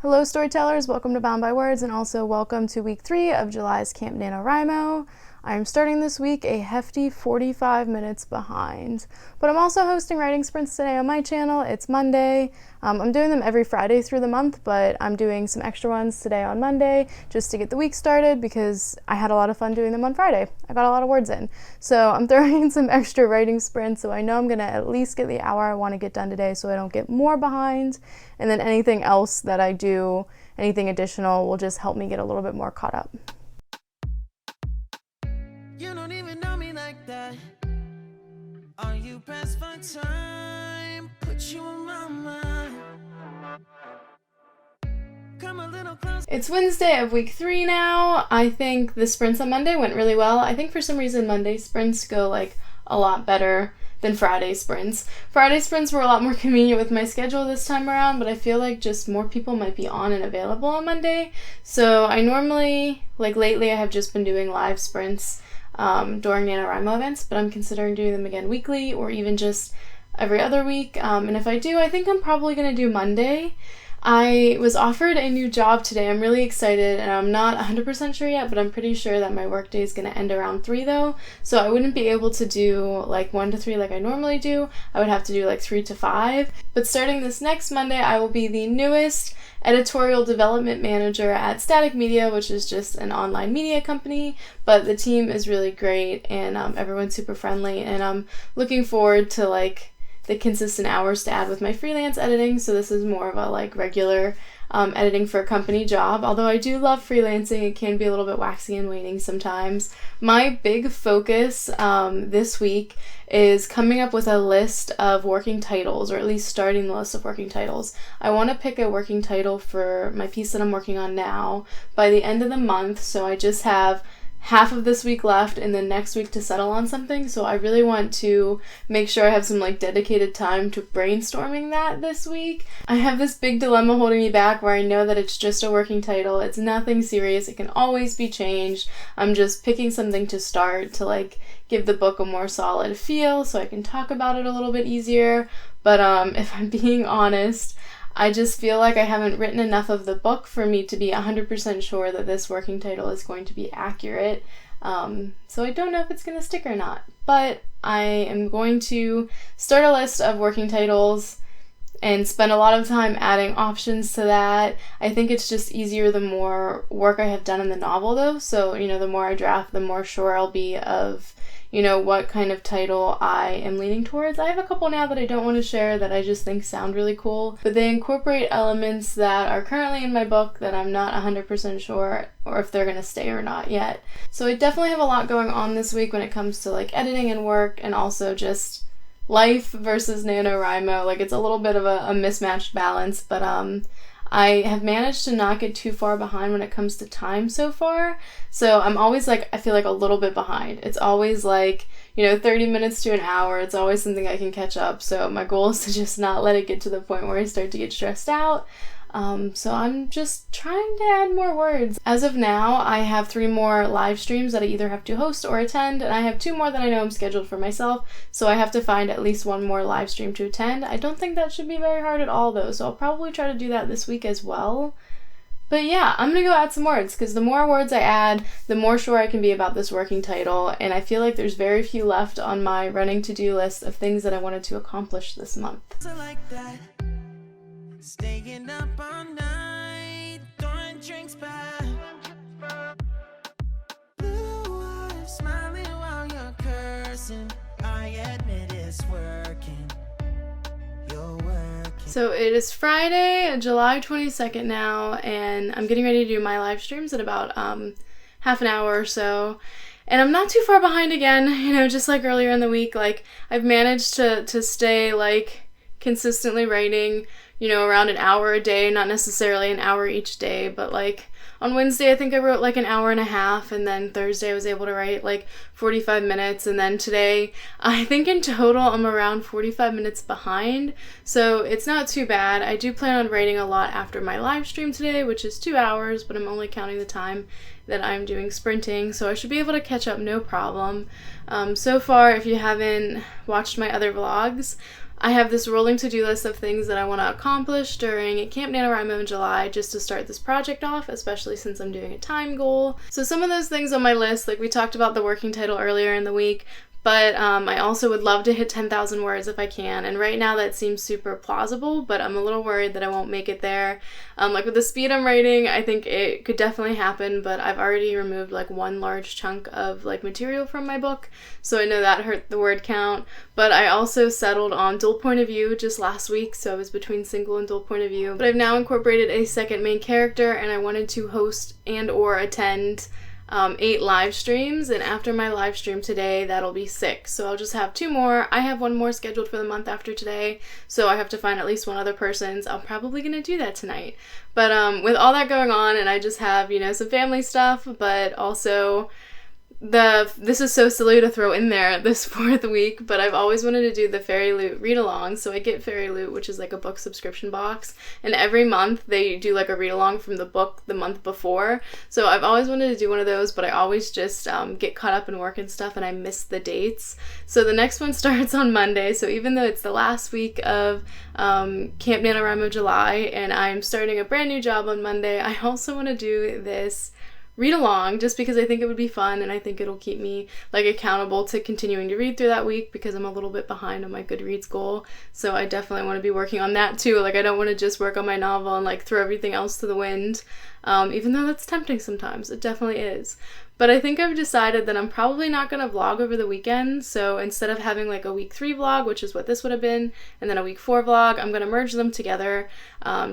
Hello Storytellers, welcome to Bound by Words and also welcome to week 3 of July's Camp NaNo. I am starting this week a hefty 45 minutes behind, but I'm also hosting writing sprints today on my channel. It's Monday. I'm doing them every Friday through the month, but I'm doing some extra ones today on Monday just to get the week started because I had a lot of fun doing them on Friday. I got a lot of words in. So I'm throwing in some extra writing sprints, so I know I'm going to at least get the hour I want to get done today so I don't get more behind. And then anything else that I do, anything additional, will just help me get a little bit more caught up. You don't even know me like that. Are you pressed for time? Put you in my mind. Come a little closer. It's Wednesday of week 3 now. I think the sprints on Monday went really well. I think for some reason Monday sprints go like a lot better than Friday sprints. Friday sprints were a lot more convenient with my schedule this time around, but I feel like just more people might be on and available on Monday. So I normally, lately I have just been doing live sprints during NaNoWriMo events, but I'm considering doing them again weekly or even just every other week. And if I do, I think I'm probably going to do Monday. I was offered a new job today. I'm really excited, and I'm not 100% sure yet, but I'm pretty sure that my workday is going to end around 3 though, so I wouldn't be able to do 1 to 3 like I normally do. I would have to do 3 to 5. But starting this next Monday, I will be the newest editorial development manager at Static Media, which is just an online media company, but the team is really great, and everyone's super friendly, and I'm looking forward to the consistent hours to add with my freelance editing. So this is more of a regular editing for a company job. Although I do love freelancing, it can be a little bit waxy and waning sometimes. My big focus this week is coming up with a list of working titles, or at least starting the list of working titles. I want to pick a working title for my piece that I'm working on now by the end of the month, so I just have half of this week left and then next week to settle on something. So I really want to make sure I have some dedicated time to brainstorming that this week. I have this big dilemma holding me back where I know that it's just a working title. It's nothing serious. It can always be changed. I'm just picking something to start to give the book a more solid feel so I can talk about it a little bit easier. But if I'm being honest, I just feel like I haven't written enough of the book for me to be 100% sure that this working title is going to be accurate. So I don't know if it's going to stick or not. But I am going to start a list of working titles and spend a lot of time adding options to that. I think it's just easier the more work I have done in the novel though. So, the more I draft, the more sure I'll be of what kind of title I am leaning towards. I have a couple now that I don't want to share that I just think sound really cool, but they incorporate elements that are currently in my book that I'm not 100% sure or if they're going to stay or not yet. So I definitely have a lot going on this week when it comes to editing and work, and also just life versus NaNoWriMo. It's a little bit of a mismatched balance, but I have managed to not get too far behind when it comes to time so far. So I'm always I feel a little bit behind. It's always 30 minutes to an hour. It's always something I can catch up. So my goal is to just not let it get to the point where I start to get stressed out. So I'm just trying to add more words. As of now, I have 3 more live streams that I either have to host or attend, and I have 2 more that I know I'm scheduled for myself, so I have to find at least 1 more live stream to attend. I don't think that should be very hard at all though, so I'll probably try to do that this week as well. But yeah, I'm gonna go add some words, because the more words I add, the more sure I can be about this working title, and I feel like there's very few left on my running to-do list of things that I wanted to accomplish this month. Staying up all night, throwing drinks back. Blue eyes smiling while you're cursing. I admit it's working. You're working. So it is Friday, July 22nd now, and I'm getting ready to do my live streams in about half an hour or so. And I'm not too far behind again, just like earlier in the week. I've managed to stay consistently writing around an hour a day, not necessarily an hour each day, but on Wednesday I think I wrote an hour and a half, and then Thursday I was able to write 45 minutes, and then today I think in total I'm around 45 minutes behind, so it's not too bad. I do plan on writing a lot after my live stream today, which is 2 hours, but I'm only counting the time that I'm doing sprinting, so I should be able to catch up no problem. So far, if you haven't watched my other vlogs, I have this rolling to-do list of things that I want to accomplish during Camp NaNoWriMo in July just to start this project off, especially since I'm doing a time goal. So some of those things on my list, like we talked about the working title earlier in the week, but I also would love to hit 10,000 words if I can, and right now that seems super plausible, but I'm a little worried that I won't make it there. Like with the speed I'm writing, I think it could definitely happen, but I've already removed like one large chunk of like material from my book, so I know that hurt the word count. But I also settled on dual point of view just last week, so I was between single and dual point of view. But I've now incorporated a second main character, and I wanted to host and or attend 8 live streams, and after my live stream today, that'll be 6. So I'll just have 2 more. I have 1 more scheduled for the month after today, so I have to find at least 1 other person. So I'm probably gonna do that tonight. But with all that going on, and I just have, some family stuff, but also this is so silly to throw in there this 4th week, but I've always wanted to do the Fairy Loot read-along. So I get Fairy Loot, which is like a book subscription box, and every month they do like a read-along from the book the month before. So I've always wanted to do one of those, but I always just get caught up in work and stuff, and I miss the dates. So the next one starts on Monday, so even though it's the last week of Camp NaNoWriMo July, and I'm starting a brand new job on Monday, I also want to do this read along just because I think it would be fun, and I think it'll keep me like accountable to continuing to read through that week because I'm a little bit behind on my Goodreads goal. So I definitely want to be working on that too. Like I don't want to just work on my novel and like throw everything else to the wind, even though that's tempting sometimes. It definitely is. But I think I've decided that I'm probably not going to vlog over the weekend, so instead of having like a week 3 vlog, which is what this would have been, and then a week 4 vlog, I'm going to merge them together.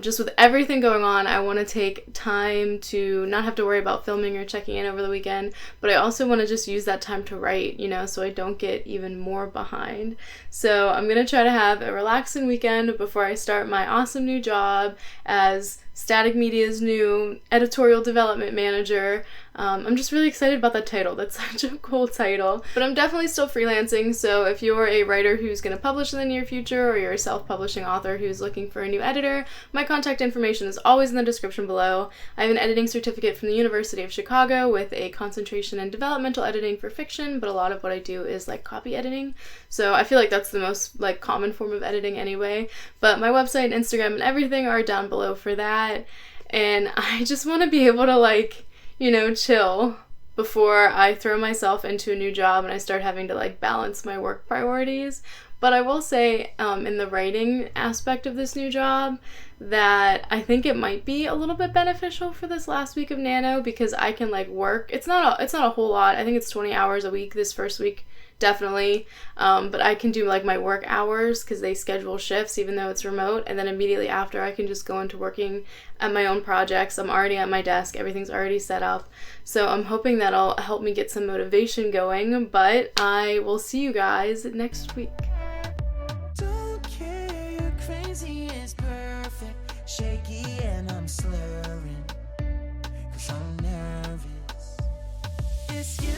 Just with everything going on, I want to take time to not have to worry about filming or checking in over the weekend, but I also want to just use that time to write, so I don't get even more behind. So I'm going to try to have a relaxing weekend before I start my awesome new job as Static Media's new editorial development manager. I'm just really excited about that title. That's such a cool title. But I'm definitely still freelancing, so if you're a writer who's going to publish in the near future, or you're a self-publishing author who's looking for a new editor, my contact information is always in the description below. I have an editing certificate from the University of Chicago with a concentration in developmental editing for fiction, but a lot of what I do is like copy editing. So I feel like that's the most like common form of editing anyway. But my website, Instagram, and everything are down below for that. And I just want to be able to like, chill before I throw myself into a new job and I start having to like balance my work priorities. But I will say in the writing aspect of this new job that I think it might be a little bit beneficial for this last week of Nano, because I can like work. It's not a whole lot. I think it's 20 hours a week this first week. Definitely, but I can do like my work hours because they schedule shifts even though it's remote, and then immediately after I can just go into working at my own projects. I'm already at my desk, everything's already set up, so I'm hoping that'll help me get some motivation going. But I will see you guys next week. Don't care, you're crazy, it's perfect, shaky and I'm slurring, 'cause I'm nervous. It's you.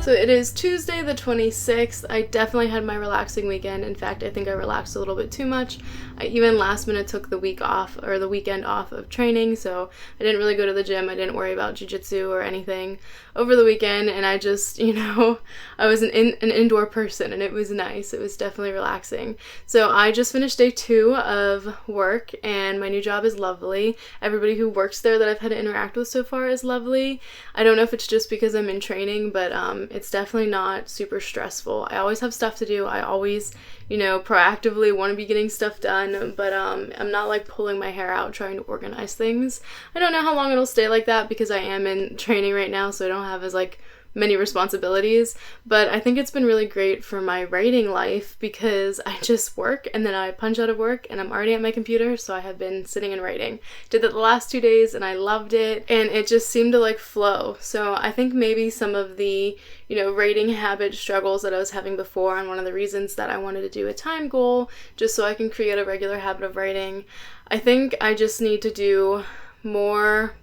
So it is Tuesday the 26th. I definitely had my relaxing weekend. In fact, I think I relaxed a little bit too much. I even last minute took the week off, or the weekend off of training, so I didn't really go to the gym. I didn't worry about jiu-jitsu or anything over the weekend, and I just, I was an indoor person, and it was nice. It was definitely relaxing. So I just finished day 2 of work, and my new job is lovely. Everybody who works there that I've had to interact with so far is lovely. I don't know if it's just because I'm in training, but it's definitely not super stressful. I always have stuff to do. I always, proactively want to be getting stuff done, but I'm not like pulling my hair out trying to organize things. I don't know how long it'll stay like that because I am in training right now, so I don't have as like many responsibilities, but I think it's been really great for my writing life because I just work and then I punch out of work and I'm already at my computer, so I have been sitting and writing. Did that the last 2 days and I loved it, and it just seemed to like flow. So I think maybe some of the writing habit struggles that I was having before, and one of the reasons that I wanted to do a time goal just so I can create a regular habit of writing, I think I just need to do more,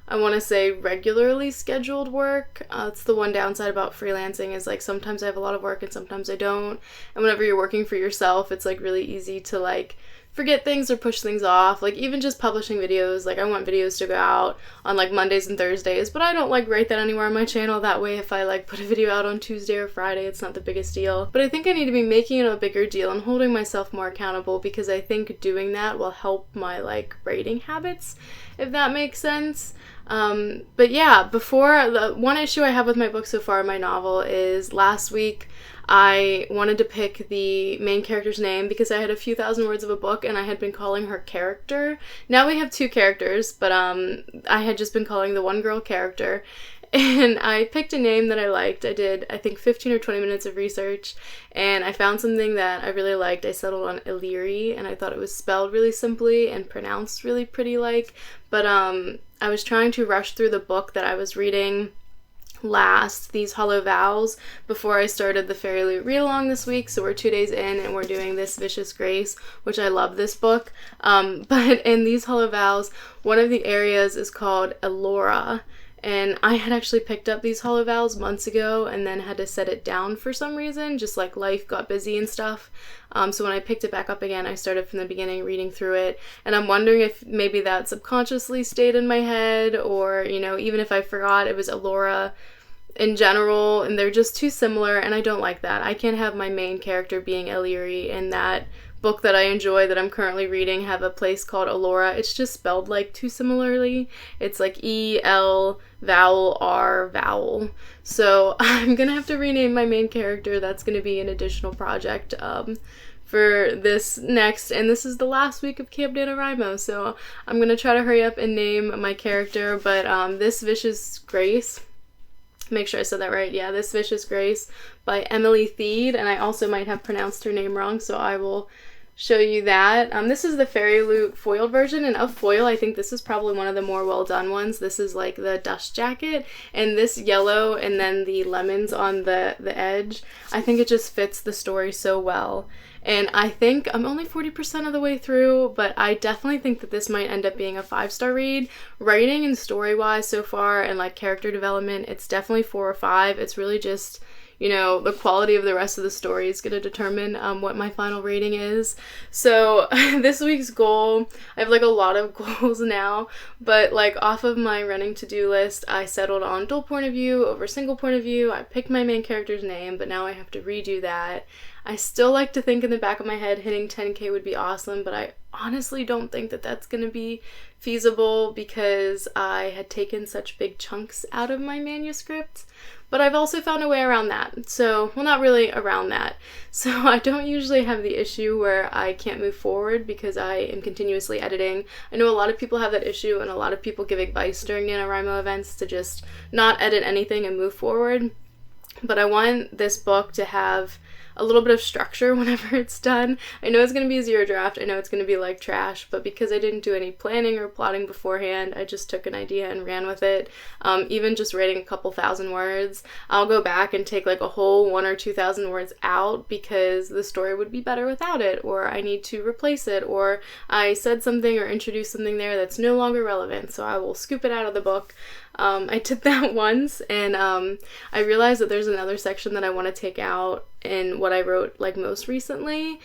I want to say, regularly scheduled work. That's the one downside about freelancing, is like sometimes I have a lot of work and sometimes I don't. And whenever you're working for yourself, it's like really easy to like forget things or push things off. Like, even just publishing videos, like, I want videos to go out on, like, Mondays and Thursdays, but I don't, like, write that anywhere on my channel. That way, if I, like, put a video out on Tuesday or Friday, it's not the biggest deal. But I think I need to be making it a bigger deal and holding myself more accountable, because I think doing that will help my, like, writing habits, if that makes sense. But yeah, before, the one issue I have with my book so far, my novel, is last week I wanted to pick the main character's name because I had a few thousand words of a book and I had been calling her character. Now we have 2 characters, but I had just been calling the one girl character. And I picked a name that I liked. I did, I think, 15 or 20 minutes of research, and I found something that I really liked. I settled on Illyri, and I thought it was spelled really simply and pronounced really pretty-like. But I was trying to rush through the book that I was reading last, These Hollow Vows, before I started the Fairy Loot read-along this week. So we're 2 days in and we're doing this Vicious Grace, which I love this book. But in These Hollow Vows, one of the areas is called Elora. And I had actually picked up These Hollow Vows months ago and then had to set it down for some reason, just like life got busy and stuff. So when I picked it back up again, I started from the beginning reading through it, and I'm wondering if maybe that subconsciously stayed in my head, or, you know, even if I forgot, it was Elora in general, and they're just too similar, and I don't like that. I can't have my main character being Illyri, and that book that I enjoy that I'm currently reading have a place called Elora. It's just spelled like too similarly. It's like E-L vowel R vowel. So I'm gonna have to rename my main character. That's gonna be an additional project for this next, and this is the last week of Camp NaNoWriMo, so I'm gonna try to hurry up and name my character. But this Vicious Grace, make sure I said that right, yeah, This Vicious Grace by Emily Theed, and I also might have pronounced her name wrong, so I will show you that. This is the Fairy Loot foiled version, and of foil, I think this is probably one of the more well done ones. This is like the dust jacket, and this yellow and then the lemons on the edge, I think it just fits the story so well. And I think I'm only 40% of the way through, but I definitely think that this might end up being a 5-star read. Writing and story-wise so far, and like character development, it's definitely 4 or 5. It's really just, you know, the quality of the rest of the story is going to determine what my final rating is. So this week's goal, I have like a lot of goals now, but like off of my running to-do list, I settled on dual point of view over single point of view. I picked my main character's name, but now I have to redo that. I still like to think in the back of my head hitting 10K would be awesome, but I honestly don't think that that's going to be feasible because I had taken such big chunks out of my manuscript. But I've also found a way around that. So, well, not really around that. So I don't usually have the issue where I can't move forward because I am continuously editing. I know a lot of people have that issue, and a lot of people give advice during NaNoWriMo events to just not edit anything and move forward. But I want this book to have a little bit of structure whenever it's done. I know it's going to be a 0 draft, I know it's going to be like trash, but because I didn't do any planning or plotting beforehand, I just took an idea and ran with it. Even just writing a couple thousand words, I'll go back and take like a whole 1,000 or 2,000 words out because the story would be better without it, or I need to replace it, or I said something or introduced something there that's no longer relevant, so I will scoop it out of the book. I did that once, and I realized that there's another section that I want to take out in what I wrote like most recently,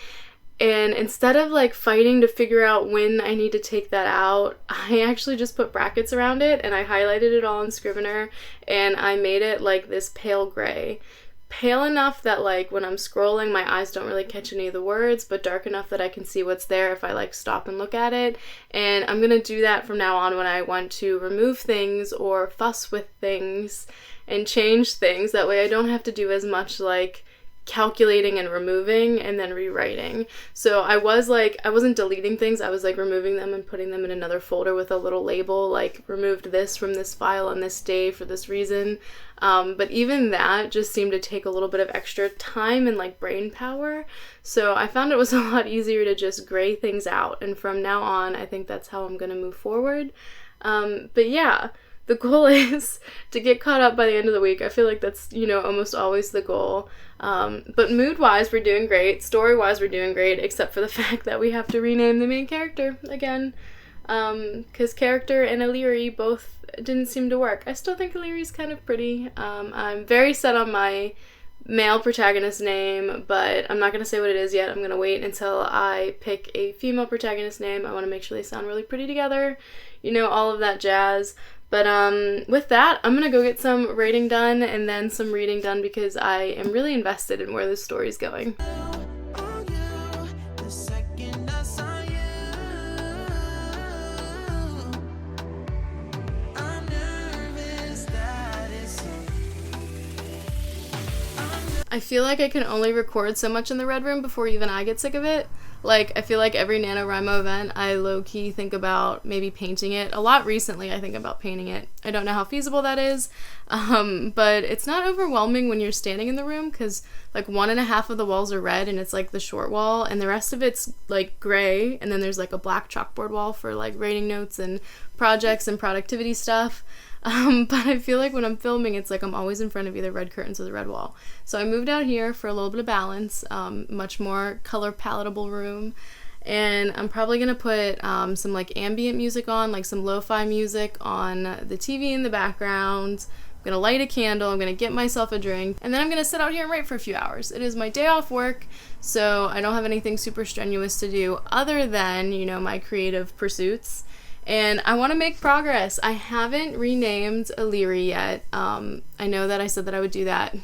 and instead of like fighting to figure out when I need to take that out, I actually just put brackets around it and I highlighted it all in Scrivener, and I made it like this pale gray. Pale enough that like when I'm scrolling my eyes don't really catch any of the words, but dark enough that I can see what's there if I like stop and look at it. And I'm gonna do that from now on when I want to remove things or fuss with things and change things. That way I don't have to do as much like calculating and removing and then rewriting. So I wasn't deleting things, I was like removing them and putting them in another folder with a little label like removed this from this file on this day for this reason. But even that just seemed to take a little bit of extra time and like brain power. So I found it was a lot easier to just gray things out, and from now on I think that's how I'm gonna move forward. But yeah, the goal is to get caught up by the end of the week. I feel like that's, you know, almost always the goal. But mood-wise, we're doing great. Story-wise, we're doing great, except for the fact that we have to rename the main character again. Because character and Illyri both didn't seem to work. I still think Illyri's kind of pretty. I'm very set on my male protagonist name, but I'm not going to say what it is yet. I'm going to wait until I pick a female protagonist name. I want to make sure they sound really pretty together, you know, all of that jazz. But with that, I'm going to go get some writing done and then some reading done because I am really invested in where this story's going. I feel like I can only record so much in the Red Room before even I get sick of it. Like, I feel like every NaNoWriMo event, I low-key think about maybe painting it. A lot recently, I think about painting it. I don't know how feasible that is, but it's not overwhelming when you're standing in the room because, like, 1.5 of the walls are red and it's, like, the short wall, and the rest of it's, like, gray, and then there's, like, a black chalkboard wall for, like, writing notes and projects and productivity stuff. But I feel like when I'm filming, it's like I'm always in front of either red curtains or the red wall. So I moved out here for a little bit of balance, much more color palatable room. And I'm probably going to put some like ambient music on, like some lo-fi music on the TV in the background. I'm going to light a candle, I'm going to get myself a drink, and then I'm going to sit out here and write for a few hours. It is my day off work, so I don't have anything super strenuous to do other than, you know, my creative pursuits. And I want to make progress. I haven't renamed Illyri yet. I know that I said that I would do that,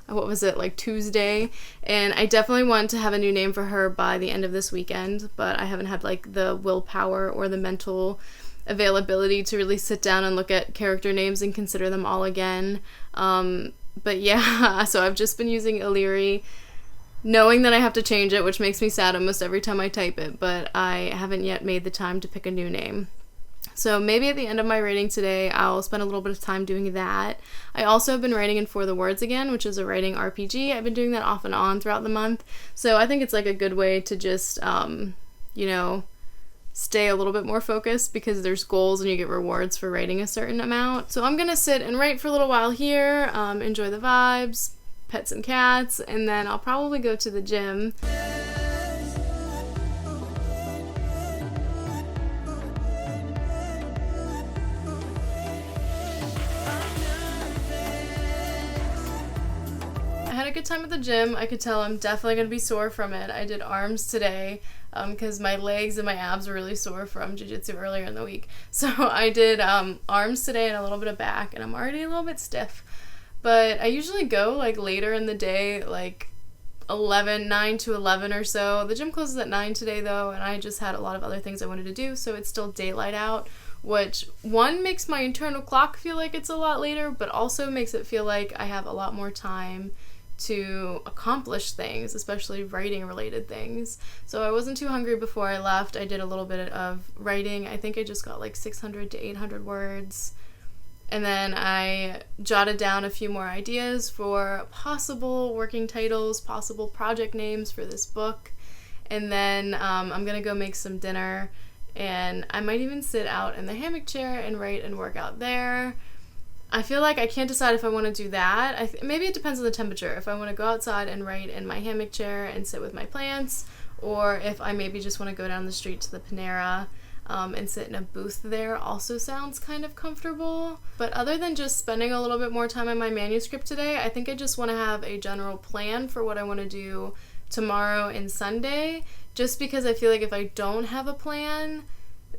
what was it, like Tuesday? And I definitely want to have a new name for her by the end of this weekend, but I haven't had like the willpower or the mental availability to really sit down and look at character names and consider them all again. But yeah, so I've just been using Illyri, knowing that I have to change it, which makes me sad almost every time I type it, but I haven't yet made the time to pick a new name. So maybe at the end of my writing today, I'll spend a little bit of time doing that. I also have been writing in For the Words again, which is a writing RPG. I've been doing that off and on throughout the month. So I think it's like a good way to just, you know, stay a little bit more focused because there's goals and you get rewards for writing a certain amount. So I'm going to sit and write for a little while here, enjoy the vibes, pet some cats, and then I'll probably go to the gym. I had a good time at the gym. I could tell I'm definitely going to be sore from it. I did arms today because my legs and my abs were really sore from jiu-jitsu earlier in the week. So I did arms today and a little bit of back, and I'm already a little bit stiff. But I usually go like later in the day, like 9 to 11 or so. The gym closes at 9 today though, and I just had a lot of other things I wanted to do, so it's still daylight out, which one makes my internal clock feel like it's a lot later, but also makes it feel like I have a lot more time to accomplish things, especially writing related things. So I wasn't too hungry before I left. I did a little bit of writing. I think I just got like 600 to 800 words. And then I jotted down a few more ideas for possible working titles, possible project names for this book. And then I'm going to go make some dinner, and I might even sit out in the hammock chair and write and work out there. I feel like I can't decide if I want to do that. Maybe it depends on the temperature. If I want to go outside and write in my hammock chair and sit with my plants, or if I maybe just want to go down the street to the Panera and sit in a booth there also sounds kind of comfortable. But other than just spending a little bit more time on my manuscript today, I think I just want to have a general plan for what I want to do tomorrow and Sunday, just because I feel like if I don't have a plan,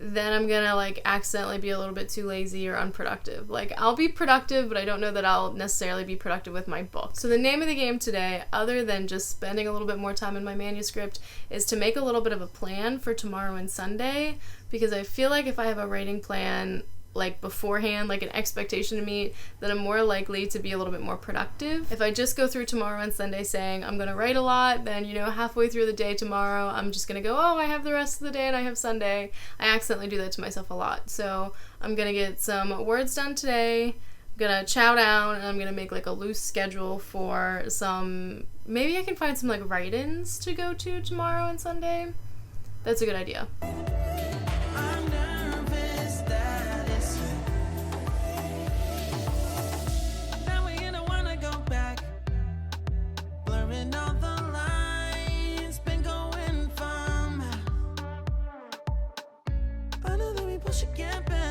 then I'm gonna like accidentally be a little bit too lazy or unproductive. Like, I'll be productive, but I don't know that I'll necessarily be productive with my book. So the name of the game today, other than just spending a little bit more time in my manuscript, is to make a little bit of a plan for tomorrow and Sunday, because I feel like if I have a writing plan like beforehand, like an expectation to meet, then I'm more likely to be a little bit more productive. If I just go through tomorrow and Sunday saying I'm gonna write a lot, then, you know, halfway through the day tomorrow I'm just gonna go, oh, I have the rest of the day and I have Sunday. I accidentally do that to myself a lot. So I'm gonna get some words done today, I'm gonna chow down, and I'm gonna make like a loose schedule for some, maybe I can find some like write-ins to go to tomorrow and Sunday. That's a good idea. Should get back.